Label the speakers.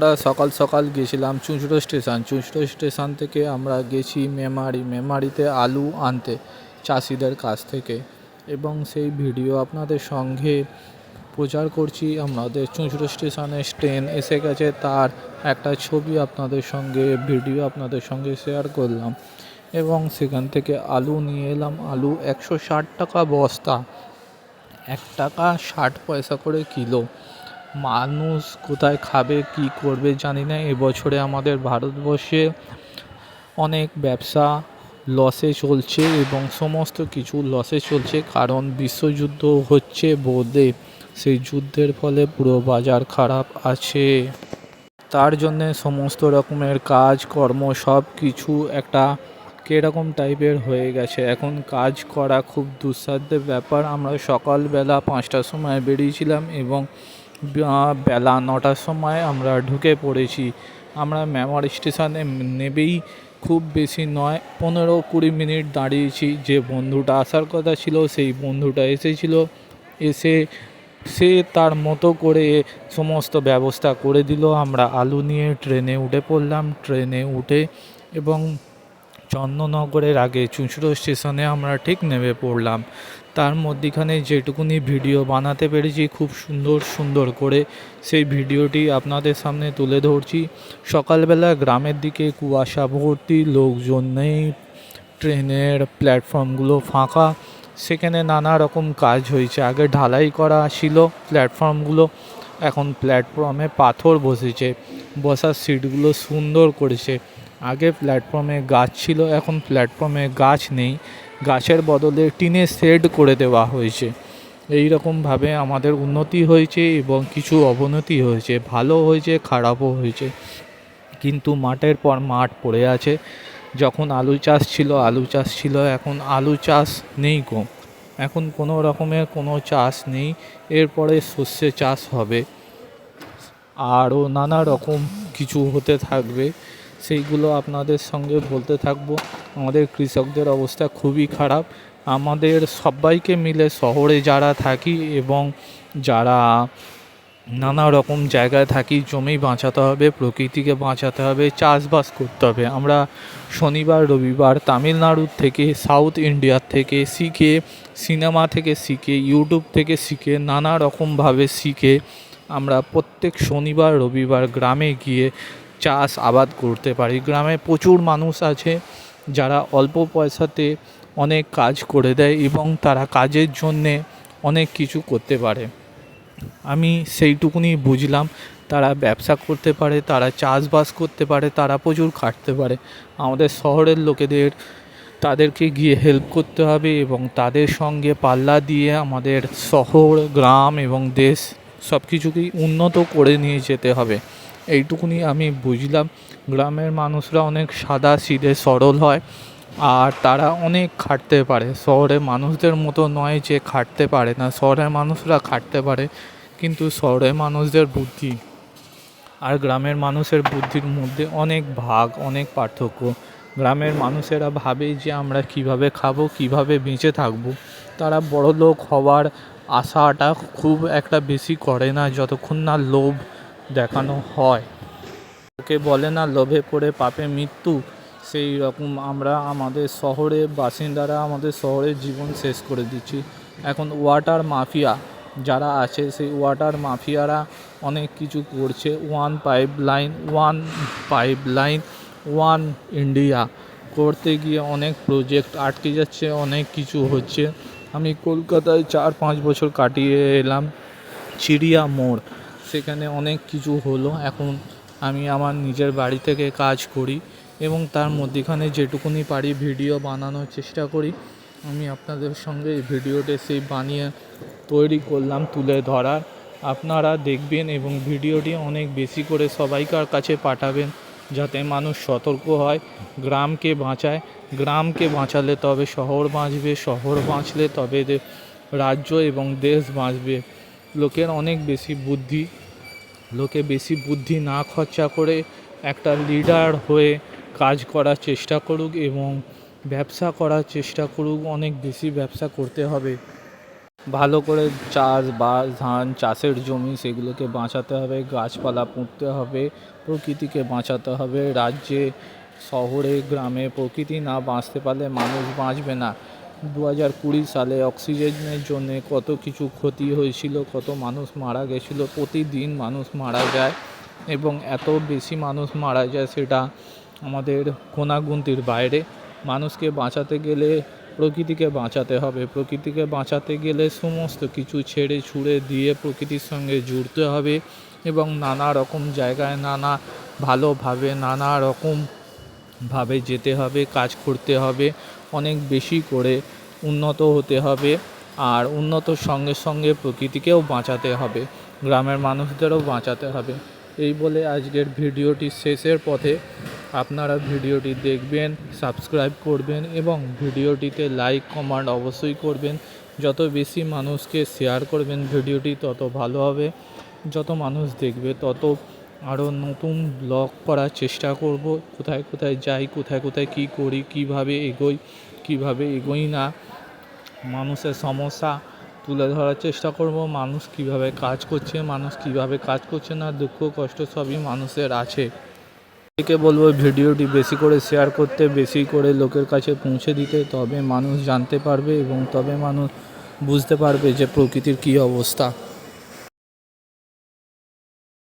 Speaker 1: আমরা সকাল সকাল গেছিলাম চুঁচুড়ো স্টেশন থেকে আমরা গেছি মেমারিতে আলু আনতে চাষিদের কাছ থেকে, এবং সেই ভিডিও আপনাদের সঙ্গে প্রচার করছি। আমাদের চুঁচুড়ো স্টেশনে ট্রেন এসে গেছে, তার একটা ছবি আপনাদের সঙ্গে ভিডিও আপনাদের সঙ্গে শেয়ার করলাম, এবং সেখান থেকে আলু নিয়ে এলাম। আলু 160 টাকা বস্তা, 1 টাকা 60 পয়সা করে কিলো। মানুষ কোথায় খাবে কি করবে জানি না। এবছরে আমাদের ভারতবর্ষে অনেক ব্যবসা লসে চলছে এবং সমস্ত কিছু লসে চলছে, কারণ বিশ্বযুদ্ধ হচ্ছে বলে সেই যুদ্ধের ফলে পুরো বাজার খারাপ আছে। তার জন্যে সমস্ত রকমের কাজকর্ম সব কিছু একটা কীরকম টাইপের হয়ে গেছে। এখন কাজ করা খুব দুঃসাধ্যের ব্যাপার। আমরা সকালবেলা 5টার সময় বেরিয়েছিলাম এবং বেলা 9টার সময় আমরা ঢুকে পড়েছি। আমরা মেমারি স্টেশনে নেবেই খুব বেশি নয় 15-20 মিনিট দাঁড়িয়েছি। যে বন্ধুটা আসার কথা ছিল সেই বন্ধুটা এসেছিল, এসে সে তার মতো করে সমস্ত ব্যবস্থা করে দিল। আমরা আলু নিয়ে ট্রেনে উঠে পড়লাম। ট্রেনে উঠে এবং চন্দননগরের আগে চুঁচুড়ো স্টেশনে আমরা ঠিক নেমে পড়লাম। তার মধ্যেখানে যেটুকুনি ভিডিও বানাতে পেরেছি খুব সুন্দর করে সেই ভিডিওটি আপনাদের সামনে তুলে ধরছি। সকালবেলা গ্রামের দিকে কুয়াশা ভর্তি, লোকজন নেই, ট্রেনের প্ল্যাটফর্মগুলো ফাঁকা। সেখানে নানা রকম কাজ হয়েছে। আগে ঢালাই করা ছিল প্ল্যাটফর্মগুলো, এখন প্ল্যাটফর্মে পাথর বসেছে, বসার সিটগুলো সুন্দর করেছে। আগে প্ল্যাটফর্মে গাছ ছিল, এখন প্ল্যাটফর্মে গাছ নেই, গাছের বদলে টিনের শেড করে দেওয়া হয়েছে। এই রকমভাবে আমাদের উন্নতি হয়েছে এবং কিছু অবনতি হয়েছে, ভালো হয়েছে খারাপও হয়েছে। কিন্তু মাঠের পর মাঠ পড়ে আছে। যখন আলু চাষ ছিল, এখন আলু চাষ নেই গো, এখন কোনো রকমের কোনো চাষ নেই। এরপরে শস্য চাষ হবে, আরও নানা রকম কিছু হতে থাকবে, সেইগুলো আপনাদের সঙ্গে বলতে থাকবো। আমাদের কৃষকদের অবস্থা খুবই খারাপ। আমাদের সবাইকে মিলে শহরে যারা থাকি এবং যারা নানা রকম জায়গায় থাকি, জমি বাঁচাতে হবে, প্রকৃতিকে বাঁচাতে হবে, চাষবাস করতে হবে। আমরা শনিবার রবিবার তামিলনাড়ুর থেকে, সাউথ ইন্ডিয়ার থেকে শিখে, সিনেমা থেকে শিখে, ইউটিউব থেকে শিখে, নানা রকমভাবে শিখে আমরা প্রত্যেক শনিবার রবিবার গ্রামে গিয়ে চাষ আবাদ করতে পারি। গ্রামে প্রচুর মানুষ আছে যারা অল্প পয়সাতে অনেক কাজ করে দেয় এবং তারা কাজের জন্যে অনেক কিছু করতে পারে। আমি সেইটুকুনি বুঝলাম। তারা ব্যবসা করতে পারে, তারা চাষবাস করতে পারে, তারা প্রচুর খাটতে পারে। আমাদের শহরের লোকেদের তাদেরকে গিয়ে হেল্প করতে হবে এবং তাদের সঙ্গে পাল্লা দিয়ে আমাদের শহর, গ্রাম এবং দেশ সব কিছুকেই উন্নত করে নিয়ে যেতে হবে। এইটুকুনি আমি বুঝলাম। গ্রামের মানুষরা অনেক সাদাসিধে সরল হয় আর তারা অনেক খাটতে পারে। শহরের মানুষদের মতো নয় যে খাটতে পারে না, শহরের মানুষরা খাটতে পারে, কিন্তু শহরের মানুষদের বুদ্ধি আর গ্রামের মানুষের বুদ্ধির মধ্যে অনেক পার্থক্য। গ্রামের মানুষেরা ভাবে যে আমরা কিভাবে খাবো, কিভাবে বেঁচে থাকবো। তারা বড়লোক হওয়ার আশাটা খুব একটা বেশি করে না যতক্ষণ না লোভ দেখানো হয়। ওকে বলে না লোভে পড়ে পাপে মৃত্যু, সেই রকম আমরা আমাদের শহরে বাসিন্দারা আমাদের শহরের জীবন শেষ করে দিচ্ছি। এখন ওয়াটার মাফিয়া যারা আছে, সেই ওয়াটার মাফিয়ারা অনেক কিছু করছে। One pipe line one India করতে গিয়ে অনেক প্রজেক্ট আটকে যাচ্ছে, অনেক কিছু হচ্ছে। আমি কলকাতায় 4-5 বছর কাটিয়ে এলাম, চিড়িয়া মোড়, সেখানে অনেক কিছু হলো। এখন আমি আমার নিজের বাড়ি থেকে কাজ করি এবং তার মধ্যেখানে যেটুকুনি পারি ভিডিও বানানোর চেষ্টা করি। আমি আপনাদের সঙ্গে এই ভিডিওটা সেই বানিয়ে তৈরি করলাম তুলে ধরার। আপনারা দেখবেন এবং ভিডিওটি অনেক বেশি করে সবাইকার কাছে পাঠাবেন, যাতে মানুষ সতর্ক হয়, গ্রামকে বাঁচায়। গ্রামকে বাঁচালে তবে শহর বাঁচবে, শহর বাঁচলে তবে রাজ্য এবং দেশ বাঁচবে। লোকে বেশি বুদ্ধি না খরচা করে একটা লিডার হয়ে কাজ করার চেষ্টা করুক এবং ব্যবসা করার চেষ্টা করুক। অনেক বেশি ব্যবসা করতে হবে। ভালো করে চাষবাস ধান চাষের জমি সেগুলোকে বাঁচাতে হবে, গাছপালা পুঁততে হবে, প্রকৃতিকে বাঁচাতে হবে। রাজ্যে শহরে গ্রামে প্রকৃতি না বাঁচতে পারলে মানুষ বাঁচবে না। 2020 সালে অক্সিজেনের জন্যে কত কিছু ক্ষতি হয়েছিল, কত মানুষ মারা গেছিলো। প্রতিদিন মানুষ মারা যায় এবং এত বেশি মানুষ মারা যায় সেটা আমাদের গোনাগুনতির বাইরে। মানুষকে বাঁচাতে গেলে প্রকৃতিকে বাঁচাতে হবে, প্রকৃতিকে বাঁচাতে গেলে সমস্ত কিছু ছেড়ে ছুড়ে দিয়ে প্রকৃতির সঙ্গে জুড়তে হবে এবং নানা রকম জায়গায় নানা রকমভাবে যেতে হবে, কাজ করতে হবে, অনেক বেশি করে উন্নত হতে হবে। আর উন্নতর সঙ্গে সঙ্গে প্রকৃতিকেও বাঁচাতে হবে, গ্রামের মানুষদেরও বাঁচাতে হবে। এই বলে আজকের ভিডিওটি শেষের পথে। আপনারা ভিডিওটি দেখবেন, সাবস্ক্রাইব করবেন এবং ভিডিওটিতে লাইক কমেন্ট অবশ্যই করবেন। যত বেশি মানুষকে শেয়ার করবেন ভিডিওটি তত ভালো হবে। যত মানুষ দেখবে তত আরও নতুন ব্লগ করার চেষ্টা করব। কোথায় কোথায় যাই, কোথায় কোথায় কী করি, কীভাবে এগোই না, মানুষের সমস্যা তুলে ধরার চেষ্টা করব। মানুষ কিভাবে কাজ করছে, মানুষ কিভাবে কাজ করছে না, দুঃখ কষ্ট সবই মানুষের আছে। একে বলবো ভিডিওটি বেশি করে শেয়ার করতে, বেশি করে লোকের কাছে পৌঁছে দিতে, তবে মানুষ জানতে পারবে এবং তবে মানুষ বুঝতে পারবে যে প্রকৃতির কী অবস্থা।